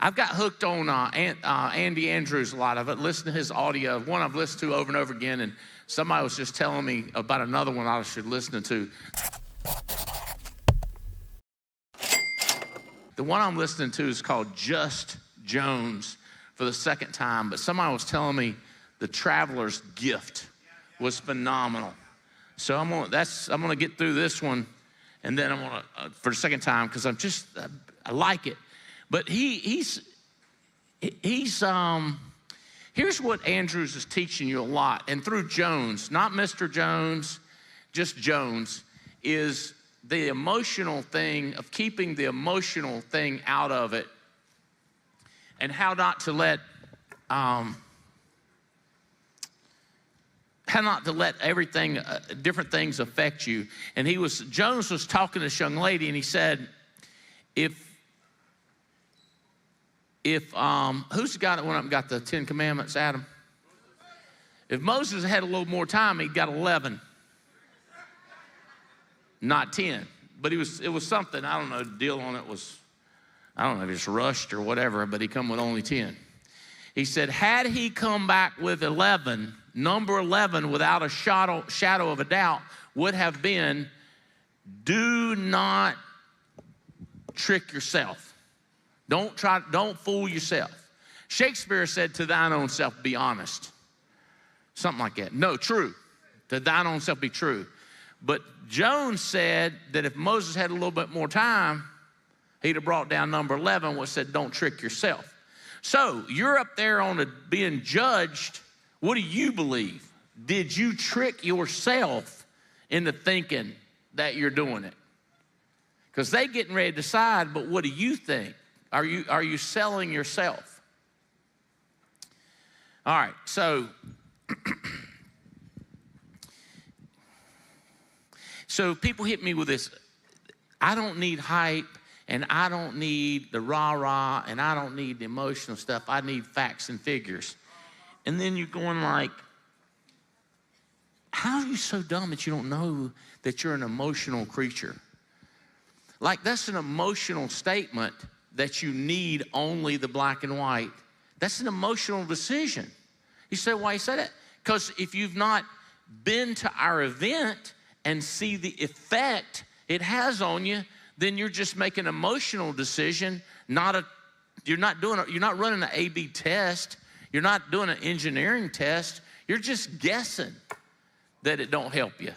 I've got hooked on Andy Andrews, a lot of it. Listen to his audio. One I've listened to over and over again, and somebody was just telling me about another one I should listen to. The one I'm listening to is called Just Jones for the second time, but somebody was telling me The Traveler's Gift was phenomenal. So I'm gonna get through this one, and then I'm gonna for the second time, because I like it. But he's here's what Andrews is teaching you a lot, and through Jones, not Mr. Jones, just Jones, is the emotional thing of keeping the emotional thing out of it, and how not to let everything, different things affect you. And Jones was talking to this young lady, and he said, if who's got it? One of them got the 10 Commandments, Adam? If Moses had a little more time, he'd got 11. Not 10, but it was something. I don't know, the deal on it was, I don't know if it's rushed or whatever, but he come with only 10. He said, had he come back with 11, number 11 without a shadow of a doubt would have been, do not trick yourself. Don't fool yourself. Shakespeare said, to thine own self be honest. Something like that. No, true. To thine own self be true. But Jones said that if Moses had a little bit more time, he'd have brought down number 11, which said, don't trick yourself. So you're up there being judged. What do you believe? Did you trick yourself into thinking that you're doing it? Because they getting ready to decide, but what do you think? Are you selling yourself? All right, so so people hit me with this, I don't need hype, and I don't need the rah-rah, and I don't need the emotional stuff. I need facts and figures. And then you're going like, how are you so dumb that you don't know that you're an emotional creature? Like, that's an emotional statement that you need only the black and white. That's an emotional decision. You say, why you say that? Because if you've not been to our event and see the effect it has on you, then you're just making an emotional decision, you're not running an A/B test, you're not doing an engineering test, you're just guessing that it don't help you.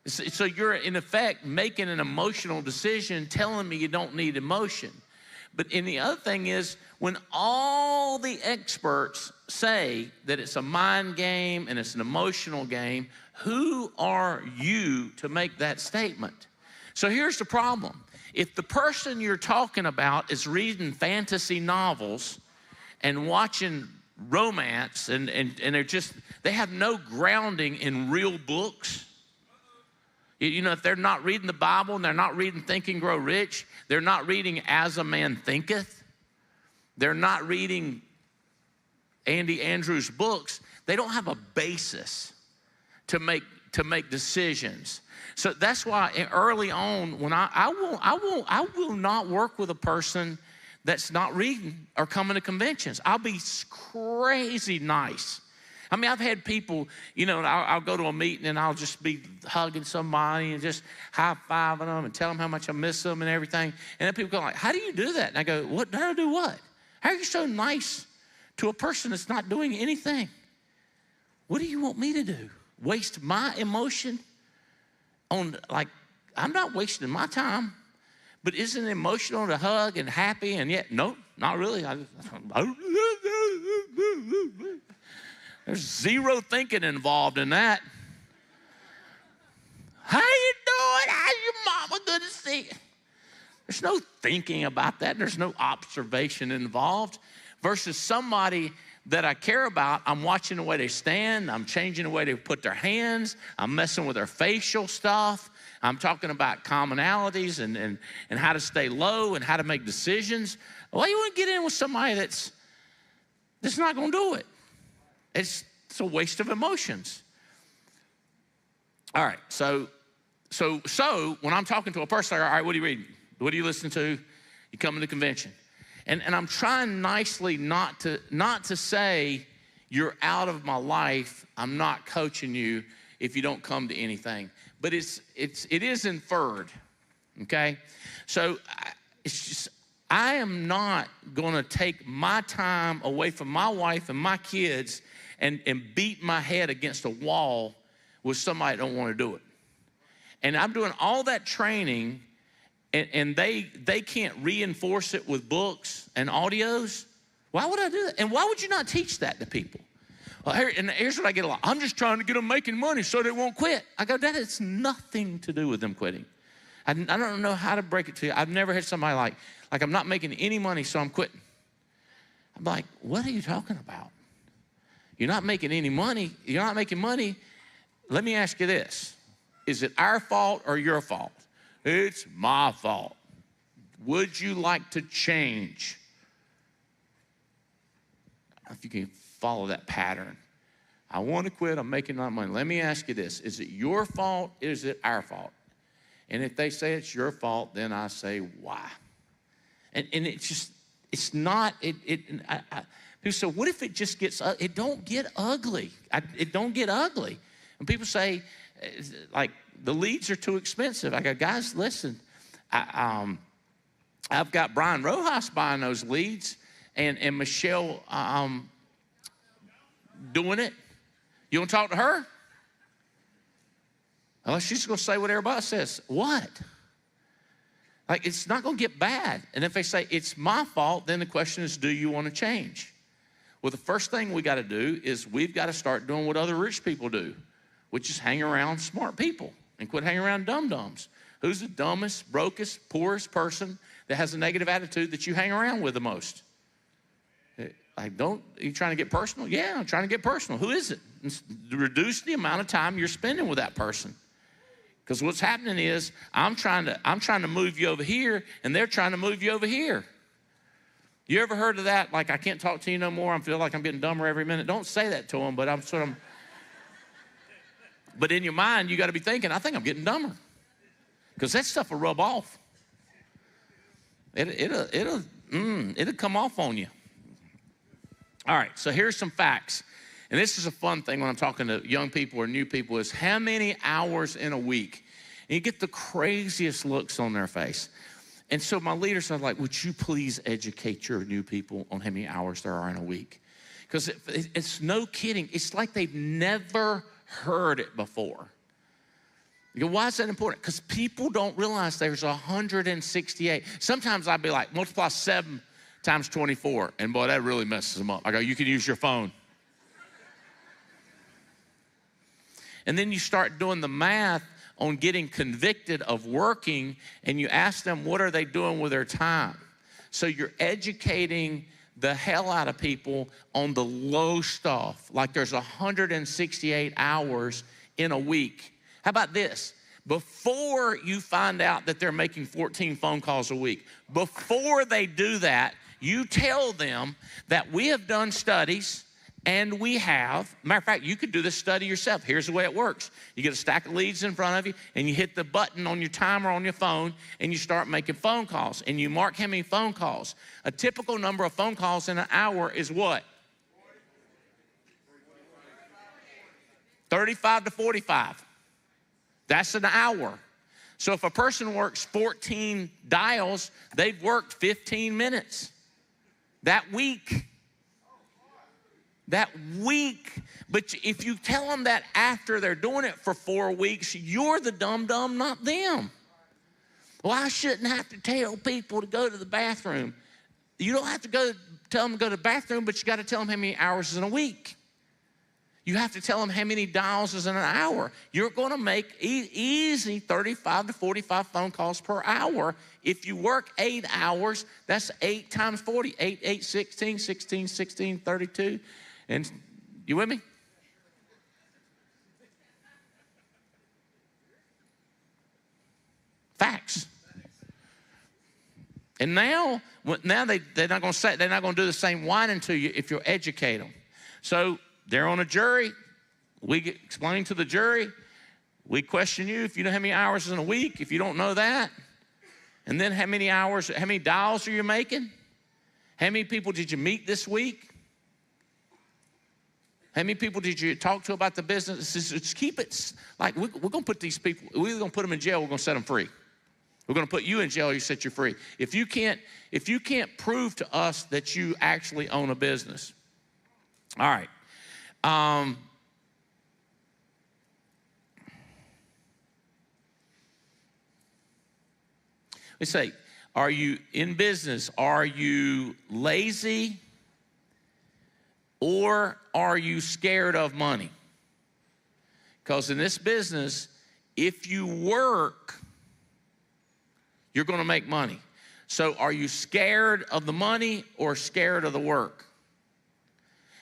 So you're, in effect, making an emotional decision, telling me you don't need emotion. And the other thing is, when all the experts say that it's a mind game and it's an emotional game, who are you to make that statement? So here's the problem. If the person you're talking about is reading fantasy novels and watching romance, and they have no grounding in real books. You know, if they're not reading the Bible and they're not reading Think and Grow Rich, they're not reading As a Man Thinketh, they're not reading Andy Andrews' books, they don't have a basis to make decisions. So that's why early on, when I will not work with a person that's not reading or coming to conventions. I'll be crazy nice. I mean, I've had people, you know, I'll go to a meeting and I'll just be hugging somebody and just high-fiving them and tell them how much I miss them and everything. And then people go like, how do you do that? And I go, what? How do what? How are you so nice to a person that's not doing anything? What do you want me to do? Waste my emotion on, like, I'm not wasting my time. But isn't it emotional to hug and happy? And yet, no, not really. There's zero thinking involved in that. How you doing? How's your mama? Good to see you. There's no thinking about that. There's no observation involved. Versus somebody that I care about, I'm watching the way they stand. I'm changing the way they put their hands. I'm messing with their facial stuff. I'm talking about commonalities and how to stay low and how to make decisions. Well, you want to get in with somebody that's not going to do it. It's a waste of emotions. All right, so when I'm talking to a person, all right, what are you reading? What do you listen to? You come to the convention. And I'm trying nicely not to say you're out of my life. I'm not coaching you if you don't come to anything. But it is inferred, okay? So it's just, I am not gonna take my time away from my wife and my kids and beat my head against a wall with somebody that don't wanna do it. And I'm doing all that training, and they can't reinforce it with books and audios. Why would I do that? And why would you not teach that to people? Well, here's what I get a lot. I'm just trying to get them making money so they won't quit. I go, that has nothing to do with them quitting. I don't know how to break it to you. I've never had somebody like I'm not making any money, so I'm quitting. I'm like, what are you talking about? You're not making any money. You're not making money. Let me ask you this. Is it our fault or your fault? It's my fault. Would you like to change? If you can follow that pattern. I want to quit. I'm making not money. Let me ask you this. Is it your fault? Is it our fault? And if they say it's your fault, then I say, why? And it's just, it's not, people say, what if it just gets, it don't get ugly. It don't get ugly. And people say, like, the leads are too expensive. I go, guys, listen, I've got Brian Rojas buying those leads and Michelle doing it. You want to talk to her? Well, she's going to say what everybody says. What? Like, it's not going to get bad. And if they say it's my fault, then the question is, do you want to change? Well, the first thing we got to do is we've got to start doing what other rich people do, which is hang around smart people and quit hanging around dum-dums. Who's the dumbest, brokest, poorest person that has a negative attitude that you hang around with the most? Are you trying to get personal? Yeah, I'm trying to get personal. Who is it? Reduce the amount of time you're spending with that person. Because what's happening is I'm trying to move you over here, and they're trying to move you over here. You ever heard of that? Like, I can't talk to you no more. I feel like I'm getting dumber every minute. Don't say that to them, but but in your mind, you got to be thinking, I think I'm getting dumber. Because that stuff will rub off. It'll come off on you. All right, so here's some facts. And this is a fun thing when I'm talking to young people or new people is how many hours in a week? And you get the craziest looks on their face. And so my leaders are like, would you please educate your new people on how many hours there are in a week? Because it's no kidding. It's like they've never heard it before. You go, why is that important? Because people don't realize there's 168. Sometimes I'd be like, multiply 7 times 24. And boy, that really messes them up. I go, you can use your phone. And then you start doing the math on getting convicted of working, and you ask them, what are they doing with their time? So you're educating the hell out of people on the low stuff. Like there's 168 hours in a week. How about this? Before you find out that they're making 14 phone calls a week, before they do that, you tell them that we have done studies and we have, matter of fact, you could do this study yourself. Here's the way it works. You get a stack of leads in front of you and you hit the button on your timer on your phone and you start making phone calls and you mark how many phone calls. A typical number of phone calls in an hour is what? 35 to 45. That's an hour. So if a person works 14 dials, they've worked 15 minutes that week. That week. But if you tell them that after they're doing it for 4 weeks, you're the dum-dum, not them. Well, I shouldn't have to tell people to go to the bathroom. You don't have to tell them to go to the bathroom, but you got to tell them how many hours is in a week. You have to tell them how many dials is in an hour. You're going to make easy 35 to 45 phone calls per hour. If you work 8 hours, that's 8 times 40. 8, 8, 16, 16, 16, 32. And you with me? Facts. And now they're not going to do the same whining to you if you educate them. So they're on a jury. We explain to the jury. We question you if you know how many hours in a week, if you don't know that. And then how many dials are you making? How many people did you meet this week? How many people did you talk to about the business? Just keep it, like we're going to put these people, we're going to put them in jail, we're going to set them free. We're going to put you in jail, you set you free. If you can't prove to us that you actually own a business. All right. Let's say, are you in business? Are you lazy? Or are you scared of money? Because in this business, if you work, you're going to make money. So are you scared of the money or scared of the work?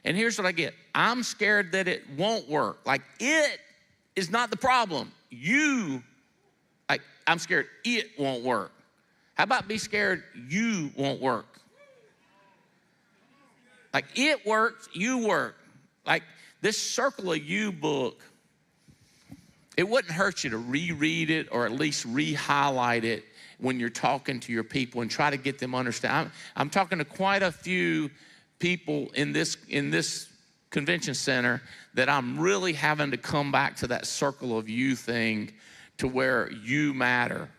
And here's what I get. I'm scared that it won't work. Like, it is not the problem. I'm scared it won't work. How about be scared you won't work? Like, it works, you work. Like, this Circle of You book, it wouldn't hurt you to reread it or at least re-highlight it when you're talking to your people and try to get them to understand. I'm talking to quite a few people in this convention center that I'm really having to come back to that Circle of You thing to where you matter.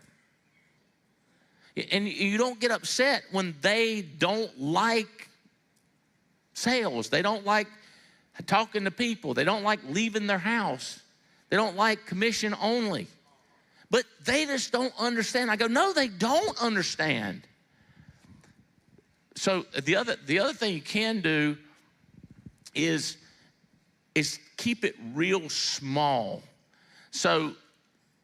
And you don't get upset when they don't like sales. They don't like talking to people. They don't like leaving their house. They don't like commission only. But they just don't understand. I go, no, they don't understand. So the other thing you can do is keep it real small. So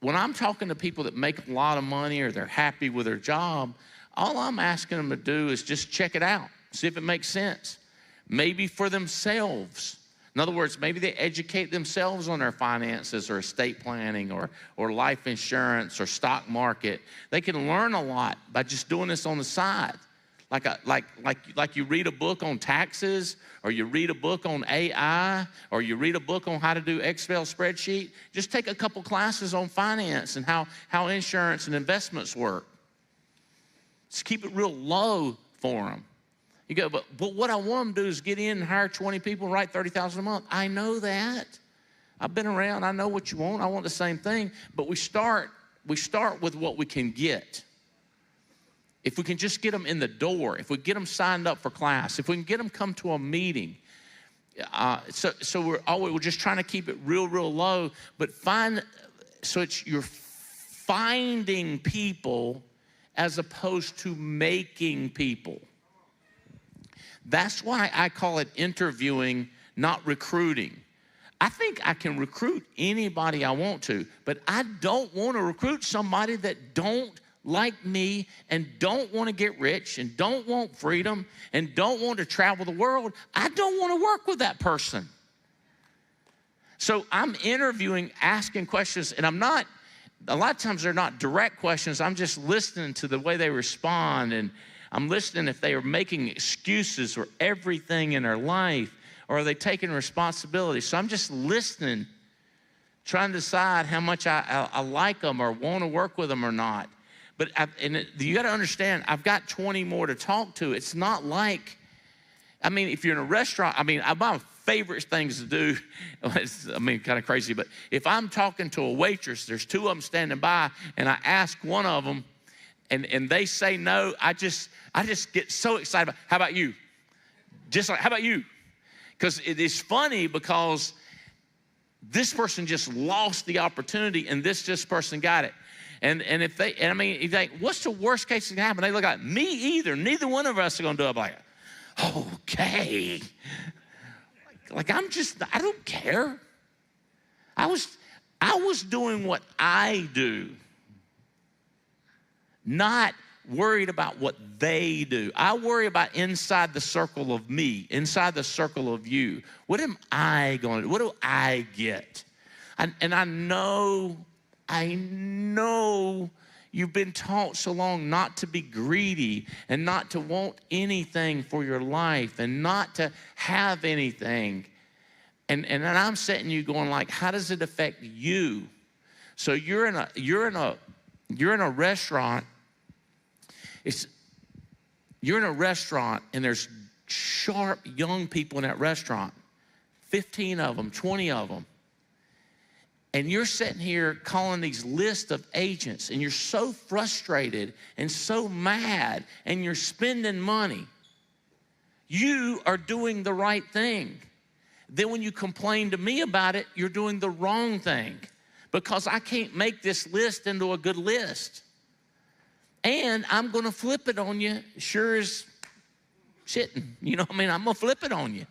when I'm talking to people that make a lot of money or they're happy with their job, all I'm asking them to do is just check it out, see if it makes sense. Maybe for themselves. In other words, maybe they educate themselves on their finances or estate planning or life insurance or stock market. They can learn a lot by just doing this on the side. Like you read a book on taxes, or you read a book on AI, or you read a book on how to do Excel spreadsheet. Just take a couple classes on finance and how insurance and investments work. Just keep it real low for them. You go, but what I want them to do is get in and hire 20 people and write $30,000 a month. I know that. I've been around. I know what you want. I want the same thing. But we start with what we can get. If we can just get them in the door, if we get them signed up for class, if we can get them come to a meeting. So we're just trying to keep it real, real low. But you're finding people as opposed to making people. That's why I call it interviewing, not recruiting. I think I can recruit anybody I want to, but I don't want to recruit somebody that don't like me and don't want to get rich and don't want freedom and don't want to travel the world. I don't want to work with that person. So I'm interviewing, asking questions, and a lot of times they're not direct questions. I'm just listening to the way they respond, and I'm listening if they are making excuses for everything in their life, or are they taking responsibility. So I'm just listening, trying to decide how much I like them or want to work with them or not. But you got to understand, I've got 20 more to talk to. It's not like, if you're in a restaurant, my favorite things to do, kind of crazy, but if I'm talking to a waitress, there's two of them standing by, and I ask one of them, and they say no, I just get so excited. How about you? How about you? Because it is funny because this person just lost the opportunity and this person got it. And you think, what's the worst case that can happen? They look like, me either. Neither one of us are going to do it. I'm like, okay. I don't care. I was doing what I do, not worried about what they do. I worry about inside the circle of me, inside the circle of you. What am I going to do? What do I get? And I know you've been taught so long not to be greedy and not to want anything for your life and not to have anything. And then I'm sitting you going like, how does it affect you? So you're in a restaurant. You're in a restaurant and there's sharp young people in that restaurant, 15 of them, 20 of them. And you're sitting here calling these lists of agents, and you're so frustrated and so mad, and you're spending money. You are doing the right thing. Then when you complain to me about it, you're doing the wrong thing, because I can't make this list into a good list. And I'm gonna flip it on you sure as shitting. You know what I mean? I'm gonna flip it on you.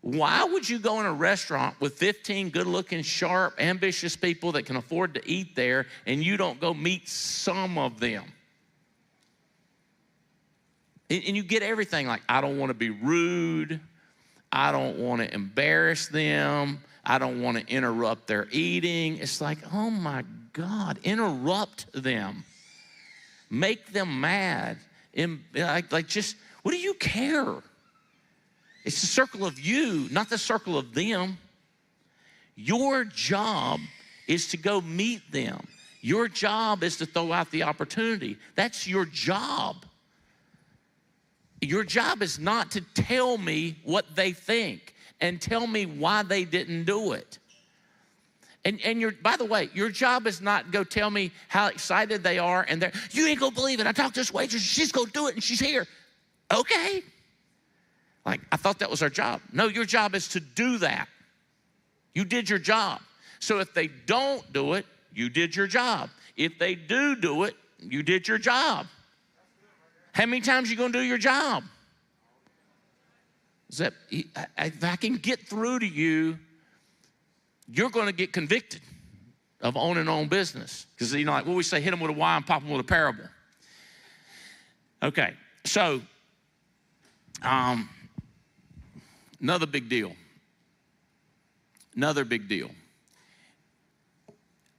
Why would you go in a restaurant with 15 good-looking, sharp, ambitious people that can afford to eat there, and you don't go meet some of them? And you get everything like, I don't want to be rude. I don't want to embarrass them. I don't want to interrupt their eating. It's like, oh my God, interrupt them. Make them mad. Just, what do you care? It's the circle of you, not the circle of them. Your job is to go meet them. Your job is to throw out the opportunity. That's your job. Your job is not to tell me what they think and tell me why they didn't do it. And by the way, your job is not go tell me how excited they are and you ain't gonna believe it. I talked to this waitress, she's gonna do it and she's here. Okay. Like, I thought that was our job. No, your job is to do that. You did your job. So if they don't do it, you did your job. If they do it, you did your job. How many times are you gonna do your job? If I can get through to you, you're gonna get convicted of owning own business. Because, you know, like what we say, hit them with a why and pop them with a parable. Okay, so, another big deal. Another big deal.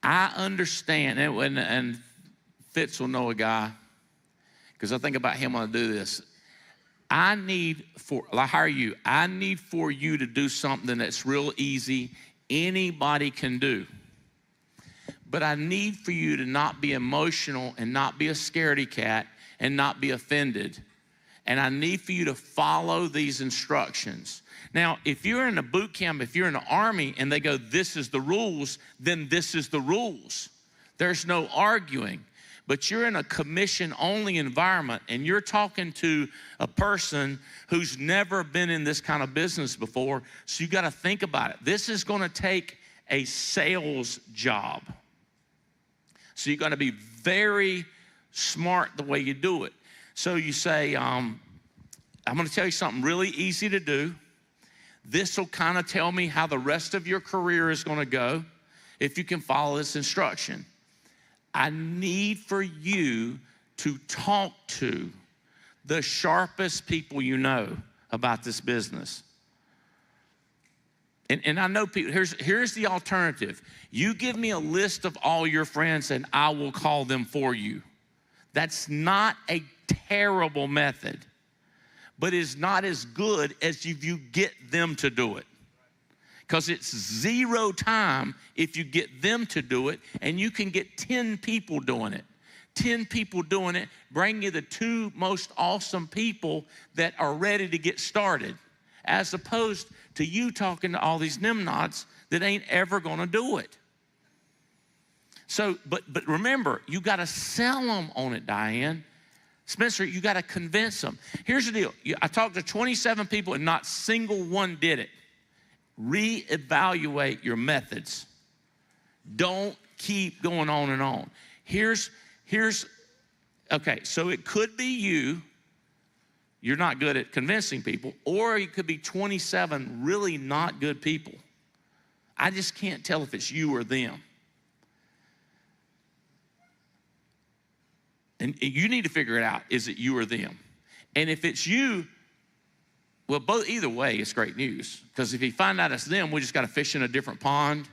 I understand, and Fitz will know a guy, because I think about him when I do this. I need for you to do something that's real easy, anybody can do. But I need for you to not be emotional and not be a scaredy cat and not be offended. And I need for you to follow these instructions. Now, if you're in a boot camp, if you're in the Army and they go, this is the rules, then this is the rules. There's no arguing. But you're in a commission-only environment and you're talking to a person who's never been in this kind of business before, so you gotta think about it. This is gonna take a sales job. So you gotta be very smart the way you do it. So you say, I'm gonna tell you something really easy to do. This will kind of tell me how the rest of your career is gonna go if you can follow this instruction. I need for you to talk to the sharpest people you know about this business. And I know people, here's the alternative. You give me a list of all your friends and I will call them for you. That's not a terrible method, but it's not as good as if you get them to do it. Because it's zero time if you get them to do it, and you can get 10 people doing it. 10 people doing it, bring you the 2 most awesome people that are ready to get started, as opposed to you talking to all these nimnods that ain't ever gonna do it. So, but remember, you gotta sell them on it, Diane. Spencer, you gotta convince them. Here's the deal. I talked to 27 people and not a single one did it. Reevaluate your methods. Don't keep going on and on. Okay, so it could be you're not good at convincing people, or it could be 27 really not good people. I just can't tell if it's you or them. And you need to figure it out, is it you or them? And if it's you, well, either way, it's great news. Because if you find out it's them, we just got to fish in a different pond.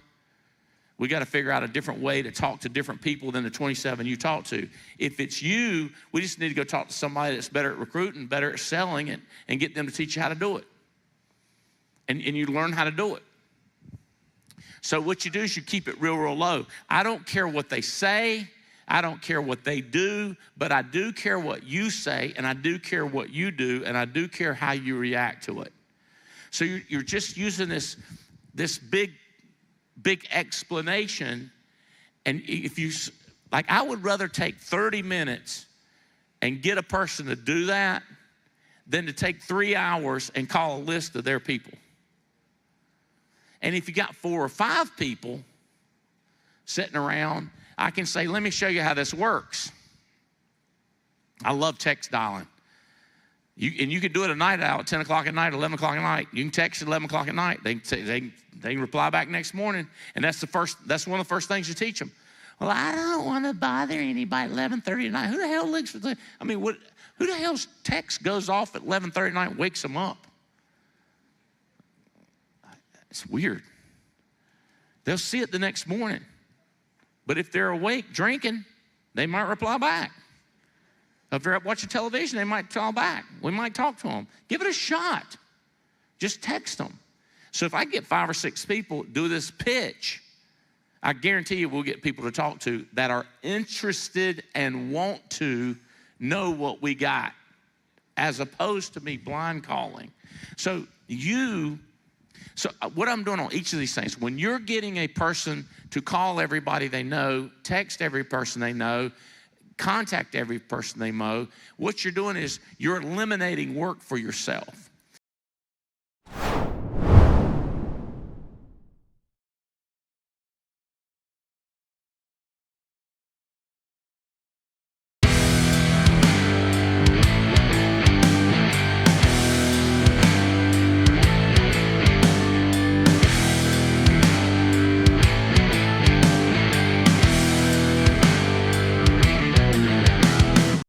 We got to figure out a different way to talk to different people than the 27 you talk to. If it's you, we just need to go talk to somebody that's better at recruiting, better at selling it, and get them to teach you how to do it. And you learn how to do it. So what you do is you keep it real, real low. I don't care what they say. I don't care what they do, but I do care what you say, and I do care what you do, and I do care how you react to it. So you're just using this big explanation, and if you, like, I would rather take 30 minutes and get a person to do that than to take 3 hours and call a list of their people. And if you got 4 or 5 people sitting around, I can say, let me show you how this works. I love text dialing. You can do it at night out at 10 o'clock at night, 11 o'clock at night. You can text at 11 o'clock at night. They can reply back next morning, and that's one of the first things you teach them. Well, I don't want to bother anybody at 11:30 at night. Who the hell looks for the, I mean, who the hell's text goes off at 11:30 at night and wakes them up? It's weird. They'll see it the next morning. But if they're awake drinking, they might reply back. If they're up watching television, they might call back. We might talk to them. Give it a shot. Just text them. So if I get 5 or 6 people do this pitch, I guarantee you we'll get people to talk to that are interested and want to know what we got, as opposed to me blind calling. So what I'm doing on each of these things, when you're getting a person to call everybody they know, text every person they know, contact every person they know, what you're doing is you're eliminating work for yourself.